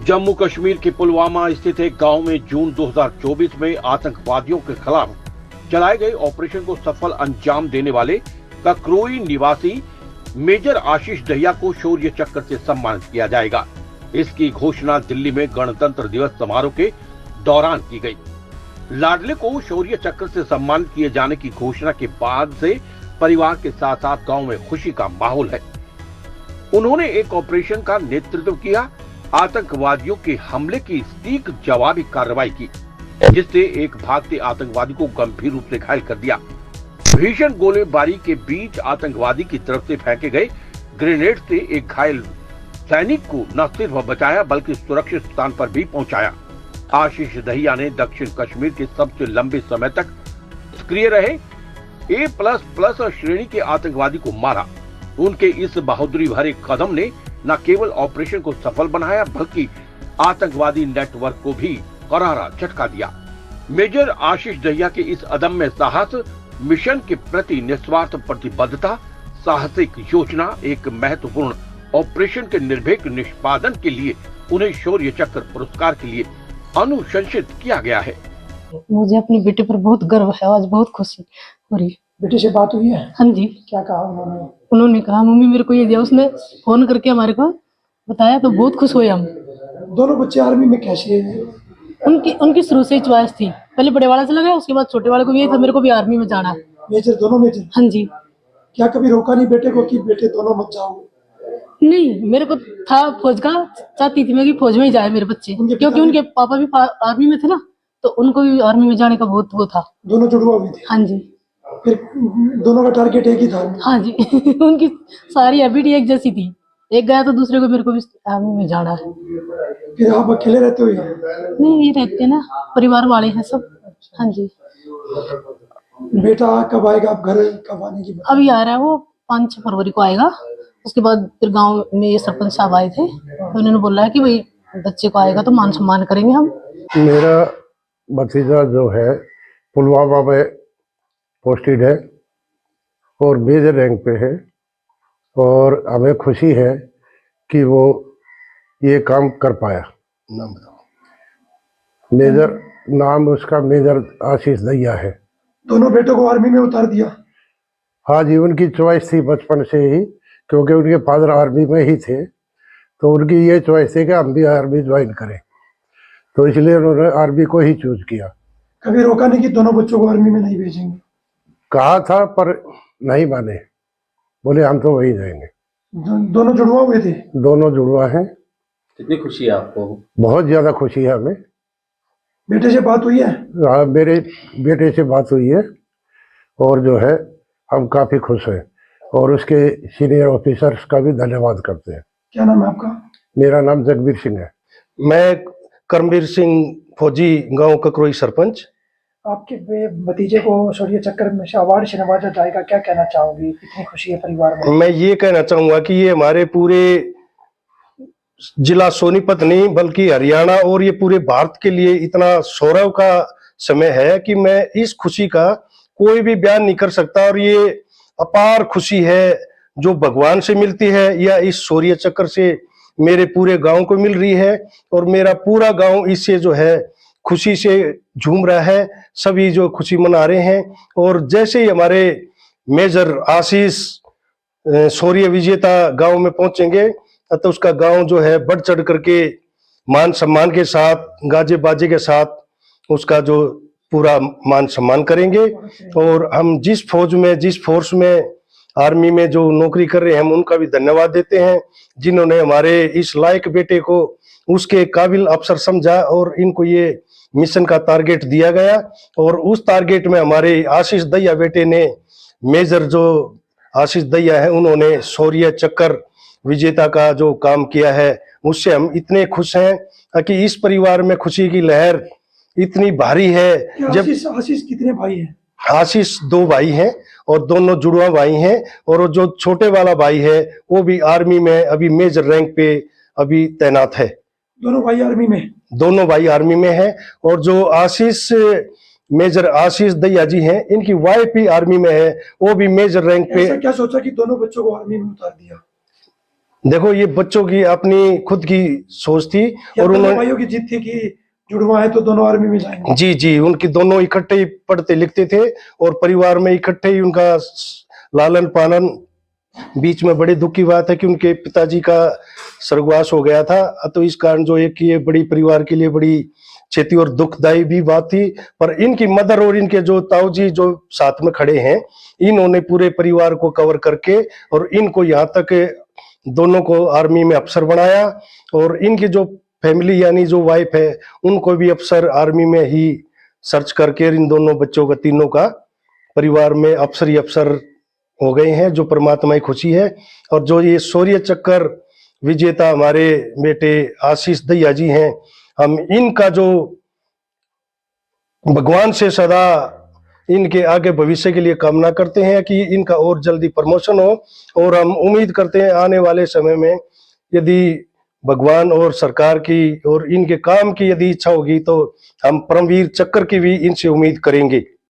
जम्मू कश्मीर के पुलवामा स्थित एक गांव में जून 2024 में आतंकवादियों के खिलाफ चलाए गए ऑपरेशन को सफल अंजाम देने वाले ककरोई निवासी मेजर आशीष दहिया को शौर्य चक्र से सम्मानित किया जाएगा। इसकी घोषणा दिल्ली में गणतंत्र दिवस समारोह के दौरान की गई। लाडले को शौर्य चक्र से सम्मानित किए जाने की घोषणा के बाद से परिवार के साथ साथ गांव में खुशी का माहौल है। उन्होंने एक ऑपरेशन का नेतृत्व किया, आतंकवादियों के हमले की तीख जवाबी कार्रवाई की, जिससे एक भागते आतंकवादी को गंभीर रूप से घायल कर दिया। भीषण गोलीबारी के बीच आतंकवादी की तरफ से फेंके गए ग्रेनेड से एक घायल सैनिक को न सिर्फ बचाया बल्कि सुरक्षित स्थान पर भी पहुंचाया। आशीष दहिया ने दक्षिण कश्मीर के सबसे लंबे समय तक सक्रिय रहे A++ श्रेणी के आतंकवादी को मारा। उनके इस बहादुरी भरे कदम ने न केवल ऑपरेशन को सफल बनाया बल्कि आतंकवादी नेटवर्क को भी करारा झटका दिया। मेजर आशीष दहिया के इस अदम्य साहस, मिशन के प्रति निस्वार्थ प्रतिबद्धता, साहसिक योजना, एक महत्वपूर्ण ऑपरेशन के निर्भीक निष्पादन के लिए उन्हें शौर्य चक्र पुरस्कार के लिए अनुशंसित किया गया है। मुझे अपने बेटे पर बहुत गर्व है, आज बहुत खुशी हो रही है। बेटे से बात हुई है? हाँ जी। क्या कहा उन्होंने? उन्होंने कहा मम्मी मेरे को ये दिया, उसने फोन करके हमारे को बताया तो बहुत खुश हुए हम। दोनों बच्चे आर्मी में कैसे हैं? उनकी शुरू से ही चॉइस थी, पहले बड़े वाला चला गया, उसके बाद छोटे वाले को भी यही था मेरे को भी आर्मी में जाना है। मेजर, दोनों मेजर? हाँ जी। क्या कभी रोका नहीं बेटे को कि बेटे दोनों मत जाओ? नहीं, मेरे को था फौज का, चाहती थी मैं कि फौज में ही जाए मेरे बच्चे, क्योंकि उनके पापा भी आर्मी में थे ना, तो उनको भी आर्मी में जाने का बहुत वो था। दोनों जुड़वा हुए थे? हाँ जी। फिर दोनों का टारगेट एक ही था? हाँ जी। उनकी सारी हैबिट एक जैसी थी, एक गया तो दूसरे को मेरे को भी आर्मी में जाना है। फिर आप अकेले रहते हो यहाँ? नहीं, ये रहते ना, परिवार वाले हैं सब। हाँ जी। बेटा कब आएगा? आप घर कब आने की? अभी आ रहा है वो, 5-6 फरवरी को आएगा। उसके बाद फिर गांव में ये सरपंच साहब आए थे तो उन्होंने बोला है कि भाई बच्चे को आएगा तो मान सम्मान करेंगे हम। मेरा भतीजा जो है पुलवामा में पोस्टेड है और मेजर रैंक पे है, और हमें खुशी है कि वो ये काम कर पाया। नाम बताओ। मेजर, नाम उसका मेजर आशीष दहिया है। दोनों बेटों को आर्मी में उतार दिया? हाँ जी, उनकी चॉइस थी बचपन से ही, क्योंकि उनके फादर आर्मी में ही थे, तो उनकी ये चॉइस थी कि हम भी आर्मी ज्वाइन करें, तो इसलिए उन्होंने आर्मी को ही चूज किया। कभी रोका नहीं कि दोनों बच्चों को आर्मी में नहीं भेजेंगे? कहा था पर नहीं माने, बोले हम तो वही जाएंगे। दोनों जुड़वा हुए थे? दोनों जुड़वा हैं। कितनी खुशी है आपको? बहुत ज्यादा खुशी है हमें। बेटे से बात हुई है? हाँ, मेरे बेटे से बात हुई है और जो है हम काफी खुश हैं और उसके सीनियर ऑफिसर्स का भी धन्यवाद करते हैं। क्या नाम है आपका? मेरा नाम जगबीर सिंह है। मैं करमवीर सिंह, फौजी, गांव ककरोई सरपंच। आपके भतीजे को शौर्य चक्र में से अवार्ड से नवाजा जाएगा, क्या कहना चाहोगे? कितनी खुशी है परिवार में? मैं ये कहना चाहूंगा कि ये हमारे पूरे जिला सोनीपत नहीं बल्कि हरियाणा और ये पूरे भारत के लिए इतना सौरव का समय है कि मैं इस खुशी का कोई भी बयान नहीं कर सकता। और ये अपार खुशी है जो भगवान से मिलती है या इस शौर्य चक्र से मेरे पूरे गांव को मिल रही है, और मेरा पूरा गांव इससे जो है खुशी से झूम रहा है। सभी जो खुशी मना रहे हैं, और जैसे ही हमारे मेजर आशीष शौर्य विजेता गांव में पहुंचेंगे तो उसका गांव जो है बढ़ चढ़ करके मान सम्मान के साथ, गाजे बाजे के साथ उसका जो पूरा मान सम्मान करेंगे। और हम जिस फौज में, जिस फोर्स में, आर्मी में जो नौकरी कर रहे हैं, हम उनका भी धन्यवाद देते हैं जिन्होंने हमारे इस लायक बेटे को उसके काबिल अफसर समझा और इनको ये मिशन का टारगेट दिया गया। और उस टारगेट में हमारे आशीष दहिया बेटे ने, मेजर जो आशीष दहिया है, उन्होंने शौर्य चक्र विजेता का जो काम किया है उससे हम इतने खुश हैं कि इस परिवार में खुशी की लहर इतनी भारी है। जब आशीष कितने भाई हैं? आशीष 2 भाई हैं और दोनों जुड़वा भाई हैं, और जो छोटे वाला भाई है वो भी आर्मी में अभी मेजर रैंक पे अभी तैनात है। दोनों भाई आर्मी में? दोनों भाई आर्मी में है। और जो आशीष, मेजर आशीष दहिया जी हैं, इनकी वाइफ भी आर्मी में है, वो भी मेजर रैंक पे। ऐसा क्या सोचा कि दोनों बच्चों को आर्मी में उतार दिया? देखो ये बच्चों की अपनी खुद की सोच थी और और उन्होंने भाइयों की जिद थी कि जुड़वा है तो दोनों आर्मी में जाएंगे। जी जी, उनकी दोनों इकट्ठे ही पढ़ते लिखते थे और परिवार में इकट्ठे ही उनका लालन पालन। बीच में बड़ी दुख की बात है कि उनके पिताजी का स्वर्गवास हो गया था, तो इस कारण जो एक ये बड़ी परिवार के लिए बड़ी क्षति और दुखदायी भी बात थी। पर इनकी मदर और इनके जो ताऊ जी जो साथ में खड़े हैं, इन्होंने पूरे परिवार को कवर करके और इनको यहाँ तक दोनों को आर्मी में अफसर बनाया। और इनकी जो फैमिली यानी जो वाइफ है उनको भी अफसर आर्मी में ही सर्च करके इन दोनों बच्चों का तीनों का परिवार में अफसर ही अफसर हो गए हैं, जो परमात्मा की खुशी है। और जो ये शौर्य चक्कर विजेता हमारे बेटे आशीष दहिया जी हैं, हम इनका जो भगवान से सदा इनके आगे भविष्य के लिए कामना करते हैं कि इनका और जल्दी प्रमोशन हो। और हम उम्मीद करते हैं आने वाले समय में यदि भगवान और सरकार की और इनके काम की यदि इच्छा होगी तो हम परमवीर चक्र की भी इनसे उम्मीद करेंगे।